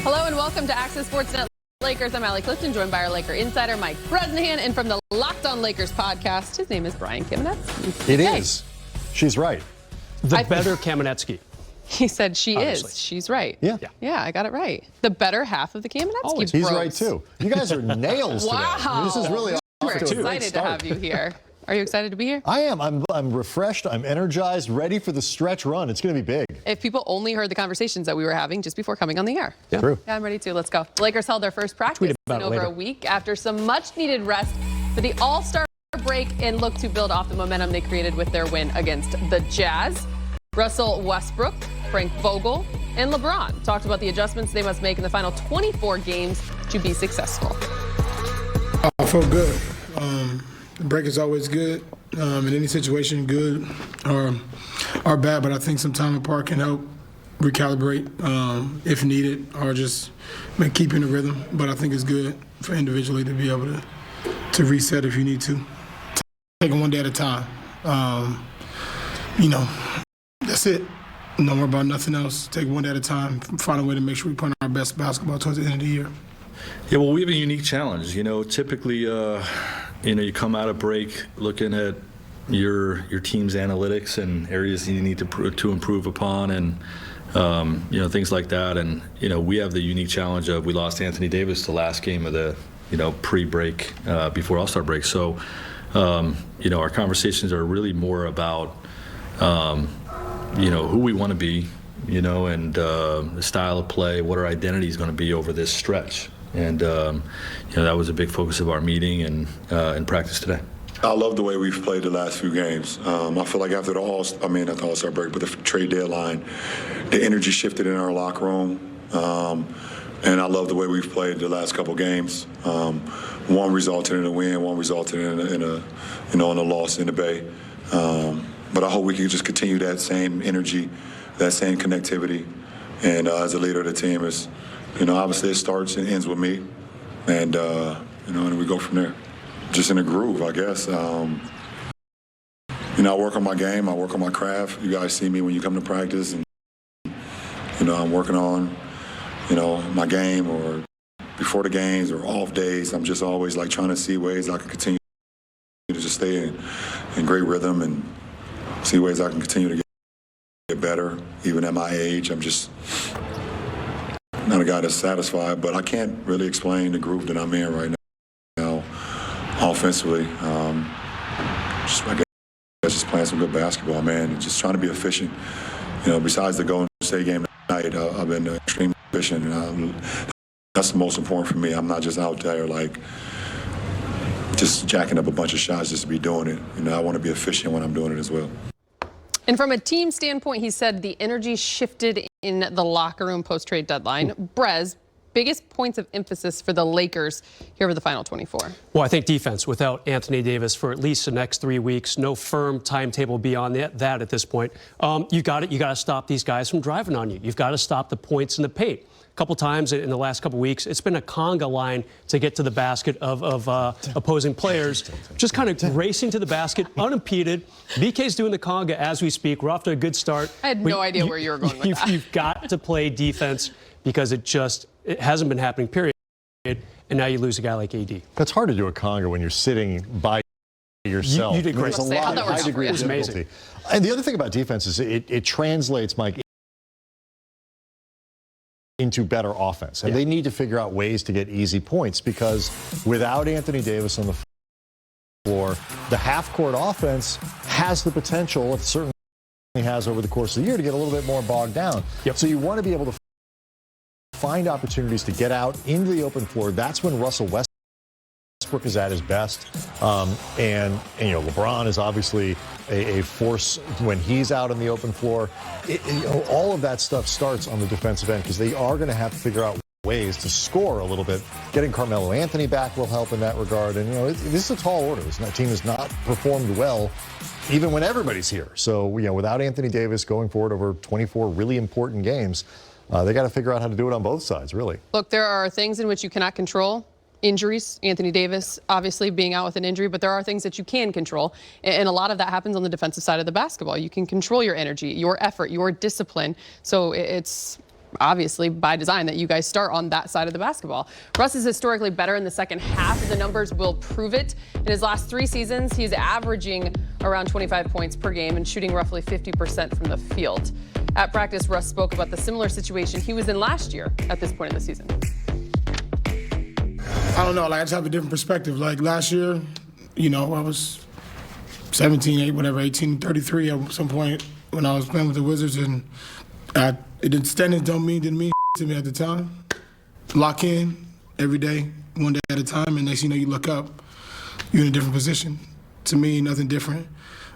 Hello and welcome to Access Sportsnet Lakers. I'm Allie Clifton, joined by our Laker insider, Mike Bresnahan, and from the Locked On Lakers podcast, his name is Brian Kamenetsky. It is. She's right. The better Kamenetsky. He said she Obviously. is. She's right. Yeah. Yeah, I got it right. The better half of the Kamenetsky Always. He's bros. right, too. You guys are nails today. Wow. This is really We're off to a great excited to start. have you here. Are you excited to be here? I am. I'm refreshed. I'm energized, ready for the stretch run. It's going to be big. If people only heard the conversations that we were having just before coming on the air. Yeah. True. Yeah, I'm ready to. Let's go. The Lakers held their first practice about in it over later. a week after some much-needed rest for the All-Star break and look to build off the momentum they created with their win against the Jazz. Russell Westbrook, Frank Vogel, and LeBron talked about the adjustments they must make in the final 24 games to be successful. I felt good. The break is always good in any situation, good or bad, but I think some time apart can help recalibrate if needed or just keep in the rhythm. But I think it's good for individually to be able to reset if you need to. Take it one day at a time. That's it. Don't worry about nothing else. Take it one day at a time. Find a way to make sure we put on our best basketball towards the end of the year. Yeah, well, we have a unique challenge. Typically, you come out of break looking at your team's analytics and areas you need to improve upon, and things like that. And we have the unique challenge of we lost Anthony Davis the last game of the pre-break before All-Star break. So our conversations are really more about who we want to be, and the style of play, what our identity is going to be over this stretch. And that was a big focus of our meeting and practice today. I love the way we've played the last few games. I feel like after not the All-Star break, but the trade deadline, the energy shifted in our locker room. And I love the way we've played the last couple games. One resulted in a win, one resulted in a loss in the Bay. But I hope we can just continue that same energy, that same connectivity. And as a leader of the team, obviously it starts and ends with me. And, and we go from there. Just in a groove, I guess. I work on my game. I work on my craft. You guys see me when you come to practice. And, I'm working on, my game or before the games or off days. I'm just always trying to see ways I can continue to just stay in great rhythm and see ways I can continue to get better. Even at my age, I'm just not a guy that's satisfied, but I can't really explain the groove that I'm in right now offensively. Just playing some good basketball, man, and just trying to be efficient. Besides the Golden State game tonight, I've been extremely efficient, and that's the most important for me. I'm not just out there just jacking up a bunch of shots just to be doing it. I want to be efficient when I'm doing it as well. And from a team standpoint, he said the energy shifted in the locker room post-trade deadline. Brez, biggest points of emphasis for the Lakers here over the final 24? Well, I think defense without Anthony Davis for at least the next 3 weeks. No firm timetable beyond that at this point. You got to stop these guys from driving on you. You've got to stop the points in the paint. A couple times in the last couple weeks, it's been a conga line to get to the basket of opposing players, just kind of racing to the basket unimpeded. BK's doing the conga as we speak. We're off to a good start. I had no idea where you were going with that. You've got to play defense because it hasn't been happening, period. And now you lose a guy like AD. That's hard to do a conga when you're sitting by yourself. You did great. There's a high degree of difficulty. Amazing. And the other thing about defense is it translates, Mike, into better offense. And they need to figure out ways to get easy points because without Anthony Davis on the floor, the half-court offense has the potential, it certainly has over the course of the year, to get a little bit more bogged down. Yep. So you want to be able to find opportunities to get out into the open floor. That's when Russell Westbrook is at his best. And LeBron is obviously a force when he's out in the open floor. All of that stuff starts on the defensive end because they are going to have to figure out ways to score a little bit. Getting Carmelo Anthony back will help in that regard. And, this is a tall order. This team has not performed well even when everybody's here. So, without Anthony Davis going forward over 24 really important games, they got to figure out how to do it on both sides, really. Look, there are things in which you cannot control. Injuries, Anthony Davis obviously being out with an injury, but there are things that you can control. And a lot of that happens on the defensive side of the basketball. You can control your energy, your effort, your discipline. So it's obviously by design that you guys start on that side of the basketball. Russ is historically better in the second half. The numbers will prove it. In his last 3 seasons, he's averaging around 25 points per game and shooting roughly 50% from the field. At practice, Russ spoke about the similar situation he was in last year at this point in the season. I don't know. Like, I just have a different perspective. Like, last year, you know, I was 17, 18, 33 at some point when I was playing with the Wizards, and standings didn't mean to me at the time. Lock in every day, one day at a time, and next you know, you look up, you're in a different position. To me, nothing different.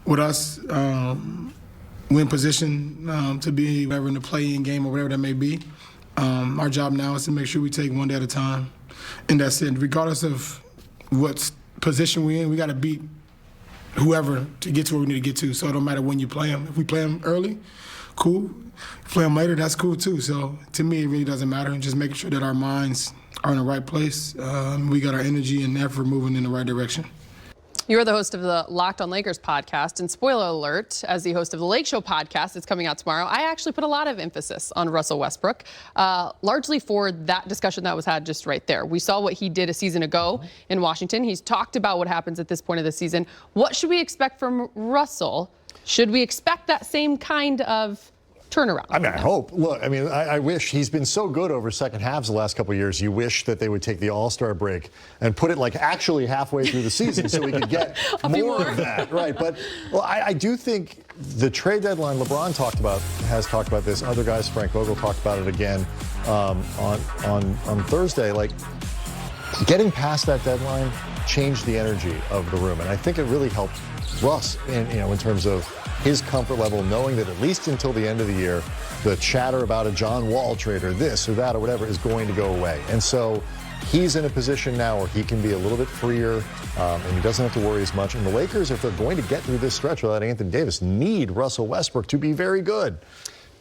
With us, we're in position to be whatever in the play-in game or whatever that may be. Our job now is to make sure we take one day at a time, and that's it. Regardless of what position we're in, we got to beat whoever to get to where we need to get to. So it don't matter when you play them. If we play them early, cool. If we play them later, that's cool too. So to me, it really doesn't matter. And just making sure that our minds are in the right place. We got our energy and effort moving in the right direction. You're the host of the Locked on Lakers podcast, and spoiler alert, as the host of the Lake Show podcast that's coming out tomorrow, I actually put a lot of emphasis on Russell Westbrook, largely for that discussion that was had just right there. We saw what he did a season ago in Washington. He's talked about what happens at this point of the season. What should we expect from Russell? Should we expect that same kind of turnaround? I mean, I hope. Look, I mean, I wish he's been so good over second halves the last couple of years. You wish that they would take the All-Star break and put it like actually halfway through the season so we could get more of that. Right. But well, I do think the trade deadline, LeBron has talked about this. Other guys, Frank Vogel talked about it again on Thursday. Like, getting past that deadline changed the energy of the room. And I think it really helped Russ in terms of his comfort level, knowing that at least until the end of the year, the chatter about a John Wall trade or this or that or whatever is going to go away. And so he's in a position now where he can be a little bit freer and he doesn't have to worry as much. And the Lakers, if they're going to get through this stretch without Anthony Davis, need Russell Westbrook to be very good.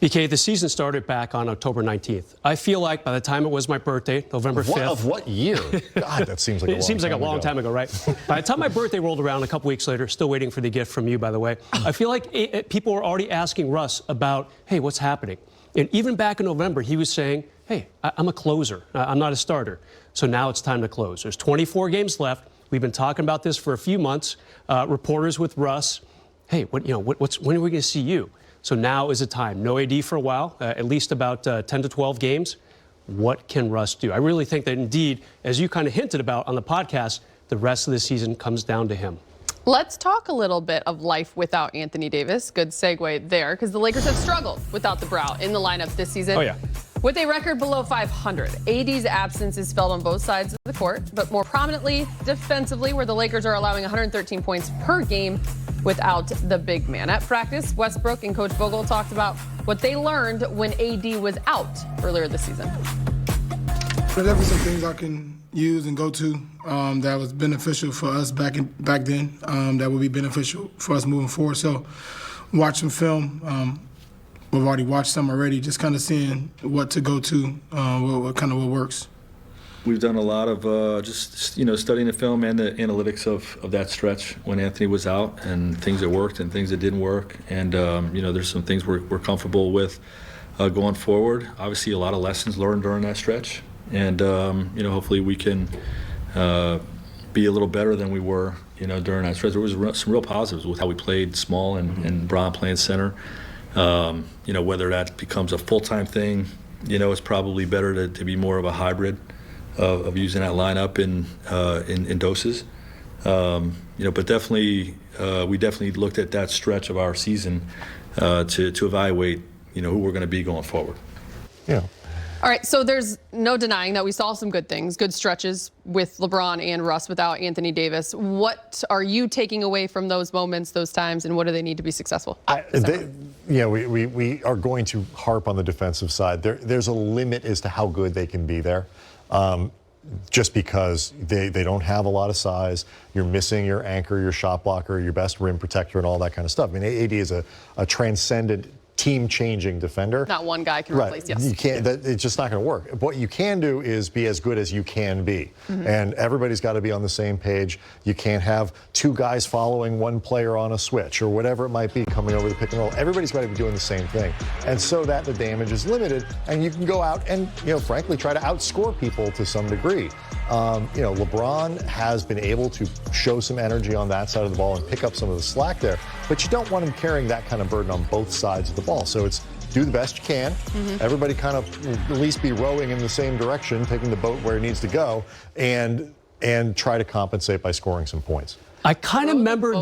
BK, the season started back on October 19th. I feel like by the time it was my birthday, November 5th. Of what year? God, that seems like a long time ago. It seems like a long time ago, right? By the time my birthday rolled around a couple weeks later, still waiting for the gift from you, by the way, I feel like people were already asking Russ about, hey, what's happening? And even back in November, he was saying, hey, I'm a closer. I'm not a starter. So now it's time to close. There's 24 games left. We've been talking about this for a few months. Reporters with Russ, hey, when are we going to see you? So now is the time. No AD for a while, at least about 10 to 12 games. What can Russ do? I really think that indeed, as you kind of hinted about on the podcast, the rest of the season comes down to him. Let's talk a little bit of life without Anthony Davis. Good segue there, because the Lakers have struggled without the Brow in the lineup this season. Oh, yeah. With a record below 500, AD's absence is felt on both sides of the court, but more prominently defensively, where the Lakers are allowing 113 points per game without the big man. At practice, Westbrook and Coach Vogel talked about what they learned when AD was out earlier this season. There's definitely some things I can use and go to that was beneficial for us back then, that will be beneficial for us moving forward. So watch some film. We've already watched some already, just kind of seeing what to go to, what works. We've done a lot of just studying the film and the analytics of that stretch when Anthony was out, and things that worked and things that didn't work. And there's some things we're comfortable with going forward. Obviously, a lot of lessons learned during that stretch, and hopefully we can be a little better than we were during that stretch. There was some real positives with how we played small and Bron playing center. Whether that becomes a full-time thing, it's probably better to be more of a hybrid of using that lineup in doses. But definitely, we definitely looked at that stretch of our season to evaluate, who we're going to be going forward. Yeah. All right, so there's no denying that we saw some good things, good stretches with LeBron and Russ without Anthony Davis. What are you taking away from those moments, those times, and what do they need to be successful? We are going to harp on the defensive side. There's a limit as to how good they can be there. Just because they don't have a lot of size. You're missing your anchor, your shot blocker, your best rim protector, and all that kind of stuff. I mean, AD is a transcendent team-changing defender. Not one guy can Right. replace, yes. You can't, it's just not going to work. What you can do is be as good as you can be. And everybody's got to be on the same page. You can't have two guys following one player on a switch or whatever it might be coming over the pick and roll. Everybody's got to be doing the same thing. And so that the damage is limited and you can go out and, frankly, try to outscore people to some degree. LeBron has been able to show some energy on that side of the ball and pick up some of the slack there, but you don't want him carrying that kind of burden on both sides of the ball. So it's do the best you can. Everybody kind of at least be rowing in the same direction, taking the boat where it needs to go, and try to compensate by scoring some points. I kind of remember.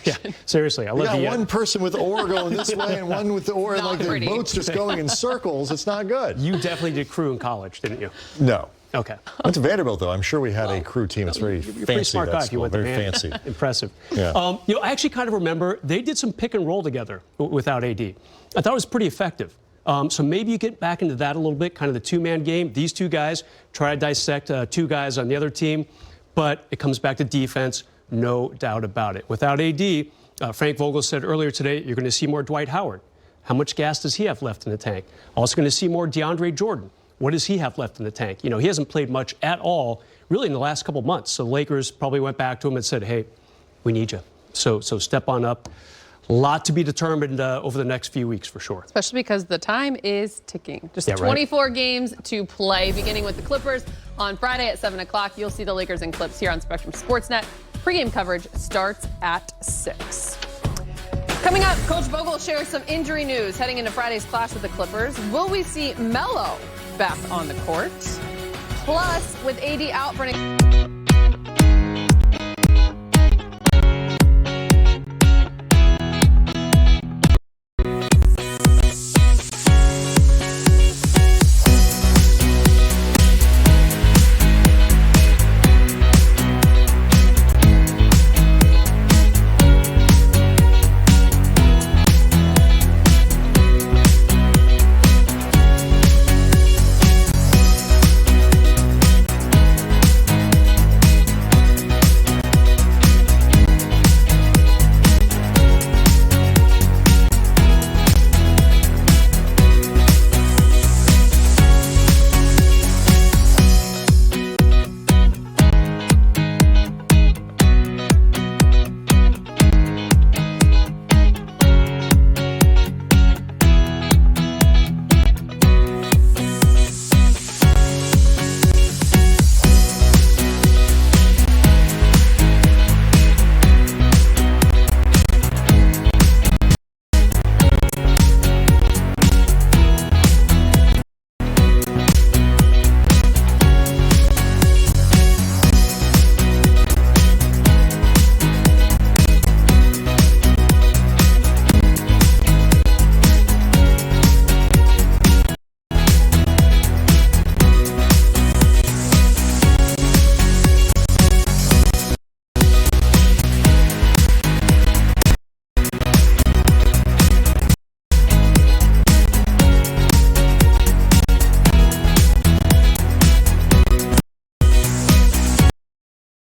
Yeah, seriously, I love you got one person with the oar going this way and one with the oar, like the boat's just going in circles. It's not good. You definitely did crew in college, didn't you? No. Okay. Went to Vanderbilt, though. I'm sure we had a crew team. It's very fancy. Pretty smart guy if you went to very Vanderbilt. fancy. Impressive. Yeah. I actually kind of remember they did some pick and roll together without AD. I thought it was pretty effective. So maybe you get back into that a little bit, kind of the two-man game. These two guys try to dissect two guys on the other team, but it comes back to defense, no doubt about it. Without AD, Frank Vogel said earlier today, you're going to see more Dwight Howard. How much gas does he have left in the tank? Also going to see more DeAndre Jordan. What does he have left in the tank? He hasn't played much at all, really, in the last couple months. So the Lakers probably went back to him and said, hey, we need you. So step on up. A lot to be determined over the next few weeks, for sure. Especially because the time is ticking. Just 24 games to play, beginning with the Clippers on Friday at 7 o'clock. You'll see the Lakers and Clips here on Spectrum Sportsnet. Pre-game coverage starts at 6. Coming up, Coach Vogel shares some injury news heading into Friday's clash with the Clippers. Will we see Melo back on the court? Plus, with AD out for an